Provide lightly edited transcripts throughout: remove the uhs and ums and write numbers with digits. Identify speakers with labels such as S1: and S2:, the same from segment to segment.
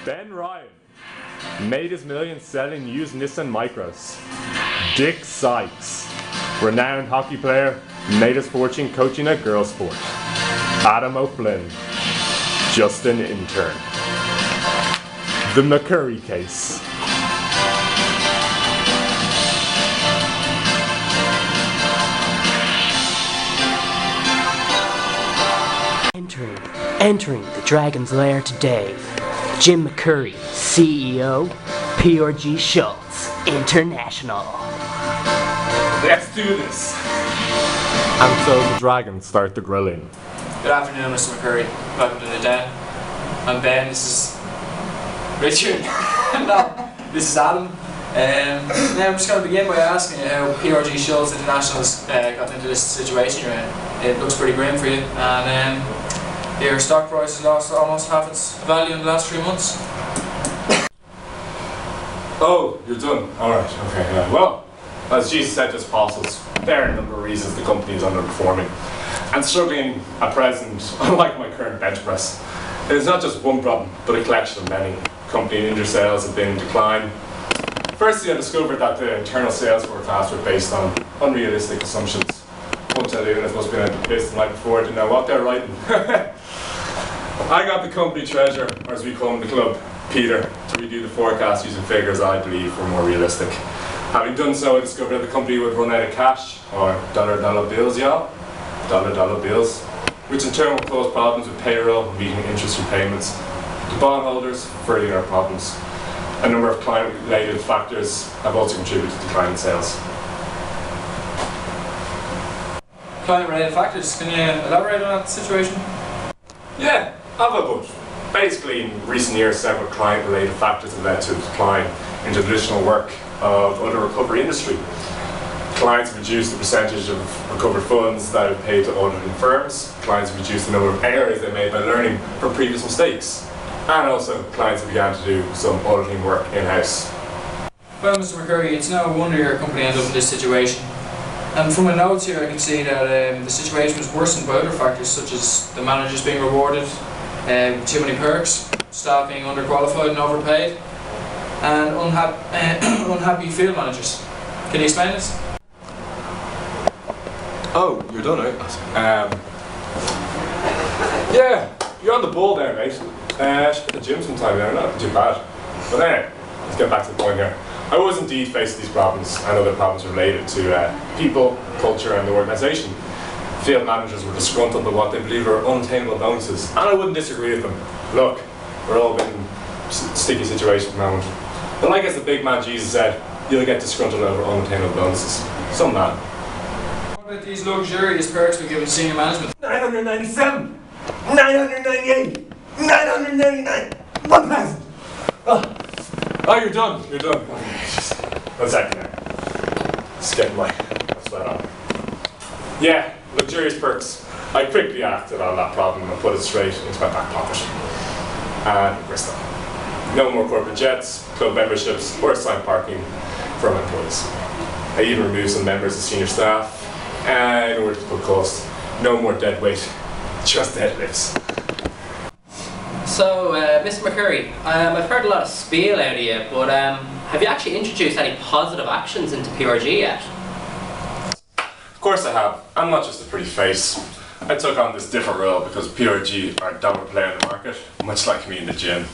S1: Ben Ryan made his millions selling used Nissan Micros. Dick Sykes, renowned hockey player, made his fortune coaching a girls' sport. Adam O'Flynn, just an intern. The McCurry case.
S2: Entering the Dragon's Lair today, Jim McCurry, CEO, PRG Schultz, International.
S1: Let's do this. And so the dragons start the grilling.
S3: Good afternoon, Mr. McCurry. Welcome to the den. I'm Ben. This is Richard. No, this is Adam. Now I'm just going to begin by asking you how PRG Schultz International's got into this situation you're in. It looks pretty grim for you, and your stock price has lost almost half its value in the last 3 months.
S1: Oh, you're done. Alright, okay. Well, as Jesus said to his apostles, there are a number of reasons the company is underperforming and struggling at present, unlike my current bench press. It is not just one problem, but a collection of many. Company and sales have been in decline. Firstly, I discovered that the internal sales forecasts were based on unrealistic assumptions. Won't tell you, it must have been a piss the night before, didn't know what they're writing. I got the company treasurer, or as we call him in the club, Peter, to review the forecast using figures I believe were more realistic. Having done so, I discovered that the company would run out of cash, or dollar bills, y'all. Dollar bills, which in turn would cause problems with payroll, meeting interest repayments. The bondholders, furthering our problems. A number of client-related factors have also contributed to declining sales.
S3: Client-related factors. Can you elaborate on that situation?
S1: Yeah, I've a bunch. Basically, in recent years, several client-related factors have led to a decline in the traditional work of other recovery industry. Clients have reduced the percentage of recovered funds that are paid to auditing firms. Clients have reduced the number of errors they made by learning from previous mistakes. And also, clients have begun to do some auditing work in-house.
S3: Well, Mr. McCurry, it's no wonder your company ended up in this situation. And from my notes here, I can see that the situation was worsened by other factors such as the managers being rewarded, too many perks, staff being underqualified and overpaid, and unhappy field managers. Can you explain this?
S1: Oh, you're done, right? Yeah, you're on the ball there, mate. I should hit the gym sometime now, not too bad. But anyway, let's get back to the point here. I was indeed facing these problems and other problems related to people, culture and the organisation. Field managers were disgruntled by what they believe are unattainable bonuses, and I wouldn't disagree with them. Look, we're all in a sticky situation at the moment. But like as the big man Jesus said, you'll get disgruntled over unattainable bonuses. Some man.
S3: What about these luxurious perks we give to senior management?
S4: 997! 998! 999! 1,000!
S1: Oh, you're done. You're done. Okay, just 1 second there. Just getting my sweat on. Yeah, luxurious perks. I quickly acted on that problem and put it straight into my back pocket. And Bristol. No more corporate jets, club memberships, or assigned parking for my employees. I even removed some members of senior staff, and in order to cut costs, no more dead weight, just deadlifts.
S2: So, Mr. McCurry, I've heard a lot of spiel out of you, but have you actually introduced any positive actions into PRG yet?
S1: Of course I have. I'm not just a pretty face. I took on this different role because PRG are a dominant player in the market, much like me in the gym.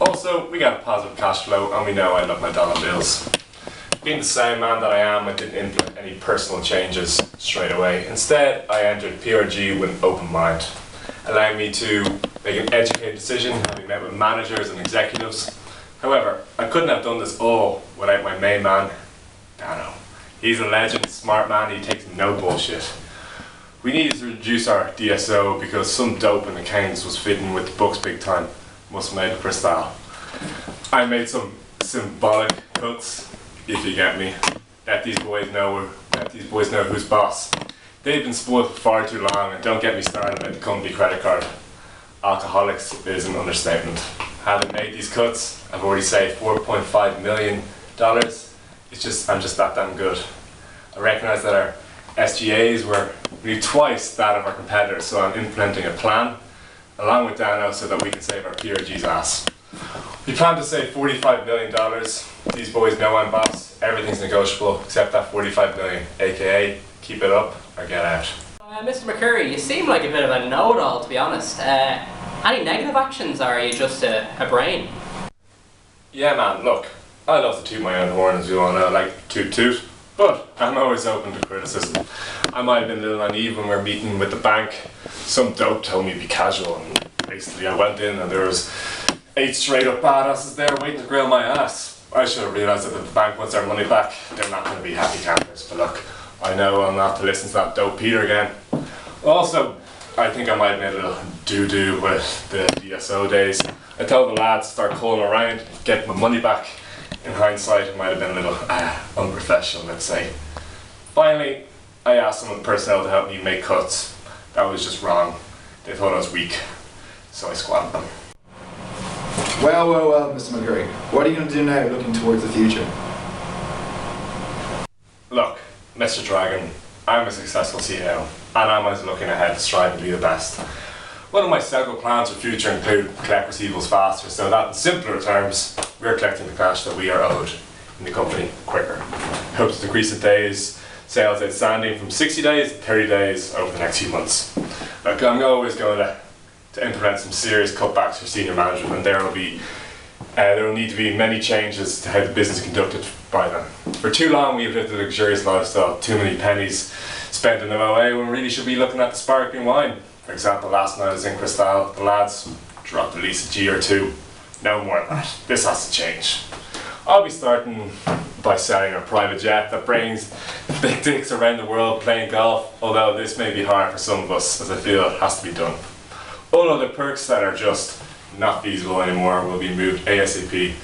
S1: Also, we got a positive cash flow and we know I love my dollar bills. Being the same man that I am, I didn't implement any personal changes straight away. Instead, I entered PRG with an open mind, allowing me to make an educated decision, having met with managers and executives. However, I couldn't have done this all without my main man, Dano. He's a legend, smart man, he takes no bullshit. We needed to reduce our DSO because some dope in the accounts was fitting with the books big time. Must have made it crystal. I made some symbolic cuts, if you get me. Let these boys know who's boss. They've been spoiled for far too long, and don't get me started about the company credit card. Alcoholics is an understatement. Having made these cuts, I've already saved $4.5 million. I'm just that damn good. I recognise that our SGAs were nearly twice that of our competitors, so I'm implementing a plan along with Dano so that we can save our PRG's ass. We plan to save $45 million. These boys know I'm boss. Everything's negotiable except that $45 million, aka keep it up or get out.
S2: Mr. McCurry, you seem like a bit of a know-it-all, to be honest. Any negative actions, or are you just a brain?
S1: Yeah man, look, I love to toot my own horn, as you all know, like toot toot, but I'm always open to criticism. I might have been a little naive when we were meeting with the bank. Some dope told me to be casual, and basically I went in and there was 8 straight up badasses there waiting to grill my ass. I should have realised that if the bank wants their money back, they're not going to be happy campers, but look, I know I'll not have to listen to that dope Peter again. Also, I think I might have made a little doo-doo with the DSO days. I told the lads to start calling around, get my money back. In hindsight, it might have been a little unprofessional, let's say. Finally, I asked some of the personnel to help me make cuts. That was just wrong. They thought I was weak, so I squatted them.
S5: Well, Mr. McCurry, what are you going to do now looking towards the future?
S1: Look, Mr. Dragon, I'm a successful CEO, and I'm always looking ahead to strive to be the best. One of my several plans for future include collect receivables faster, so that in simpler terms, we're collecting the cash that we are owed in the company quicker. Hope to decrease the days sales outstanding from 60 days to 30 days over the next few months. Look, I'm always going to implement some serious cutbacks for senior management, and there will need to be many changes to how the business is conducted by them. For too long we've lived a luxurious lifestyle, too many pennies spent in MOA when we really should be looking at the sparkling wine. For example, last night I was in Cristal, the lads dropped at least a G or two. No more than that. This has to change. I'll be starting by selling a private jet that brings big dicks around the world playing golf, although this may be hard for some of us as I feel it has to be done. All other perks that are just not feasible anymore will be moved ASAP.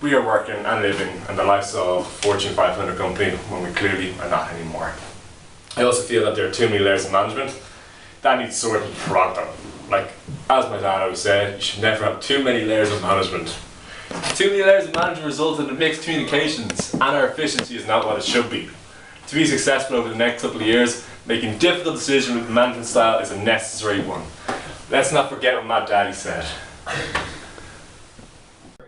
S1: We are working and living in the lifestyle of a Fortune 500 company when we clearly are not anymore. I also feel that there are too many layers of management. That needs sorted pronto. Like, as my dad always said, you should never have too many layers of management. Too many layers of management result in mixed communications, and our efficiency is not what it should be. To be successful over the next couple of years, making difficult decisions with management style is a necessary one. Let's not forget what my daddy said.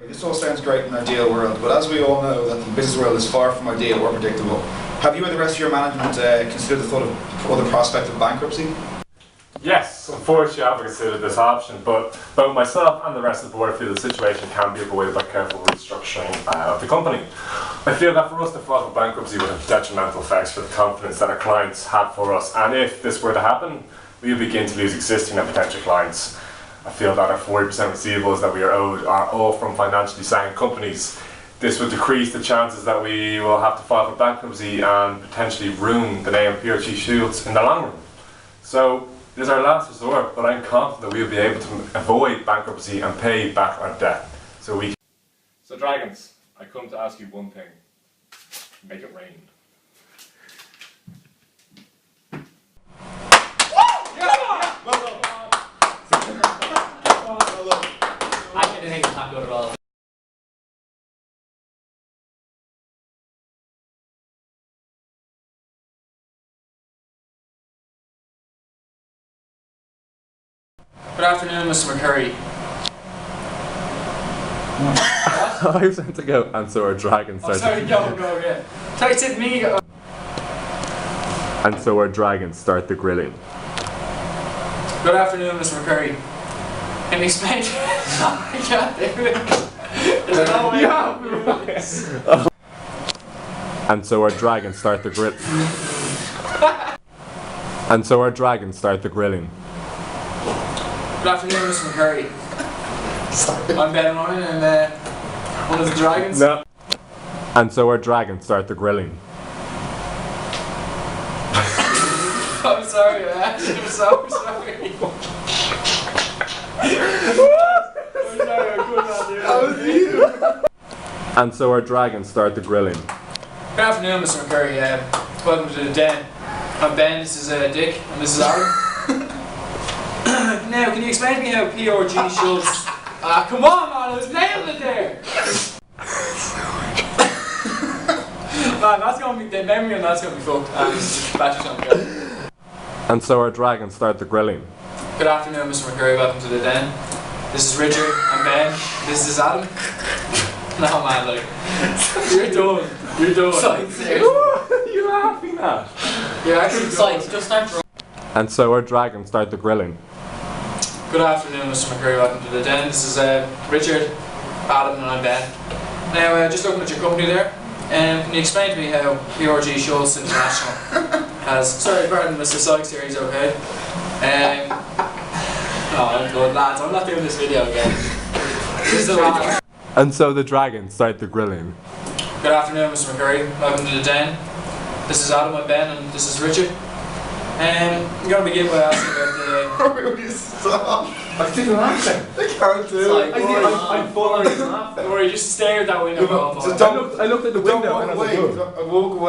S5: This all sounds great in an ideal world, but as we all know that the business world is far from ideal or predictable, have you and the rest of your management considered the thought of or the prospect of bankruptcy?
S1: Yes, unfortunately I have considered this option, but both myself and the rest of the board feel the situation can be avoided by careful restructuring of the company. I feel that for us to file for bankruptcy would have detrimental effects for the confidence that our clients have for us, and if this were to happen, we would begin to lose existing and potential clients. I feel that our 40% receivables that we are owed are all from financially sound companies. This would decrease the chances that we will have to file for bankruptcy and potentially ruin the name of PRG Schultz in the long run. So, it is our last resort, but I'm confident that we will be able to avoid bankruptcy and pay back our debt. So Dragons, I come to ask you one thing. Make it rain.
S2: I didn't think it's not good at all.
S3: Good afternoon, Mr. McCurry.
S1: I was meant to go, and so our dragons
S3: Oh, sorry, go again. Sorry, it's me.
S1: And so our dragons start the grilling.
S3: Good afternoon, Mr. McCurry. Can you explain? I can't do it. There's no way I can do this.
S1: And so our dragons start the grill. And so our dragons start the grilling.
S3: Good afternoon, Mr. McCurry. I'm Ben Ryan and one of the dragons.
S1: No. And so our dragons start the grilling.
S3: I'm sorry, Ash. I'm so sorry. I'm sorry, I could not do that.
S5: That was you!
S1: And so our dragons start the grilling.
S3: Good afternoon, Mr. McCurry. Welcome to the den. I'm Ben, this is Dick, and this is Aaron. Now, can you explain to me how PRG Schultz... come on, man, I was nailing it there! Man, that's gonna be... The memory on that's gonna be fucked. Battery's gonna go.
S1: And so our dragons start the grilling.
S3: Good afternoon, Mr. McCurry. Welcome to the den. This is Richard. I'm Ben. This is Adam. No man, like you're done. You're done.
S2: Science, seriously.
S1: What are you laughing at?
S3: You're actually
S2: Science, just start.
S1: And so our dragons start the grilling.
S3: Good afternoon, Mr. McCurry. Welcome to the den. This is Richard, Adam, and I'm Ben. Now, just looking at your company there, can you explain to me how PRG Schultz International has... Sorry, pardon Mr. Sykes here, he's okay. No, I'm good, lads. I'm not doing this video again. This is the last.
S1: And so the dragons start the grilling.
S3: Good afternoon, Mr. McCurry. Welcome to the den. This is Adam, I'm Ben, and this is Richard. I'm going to begin by asking about the...
S5: Stop.
S1: I didn't laugh then.
S5: I can't do it.
S1: I'm full on laughing.
S3: Don't worry, just stare at that window.
S5: So
S1: I looked at the window and I was like,
S5: I walk away.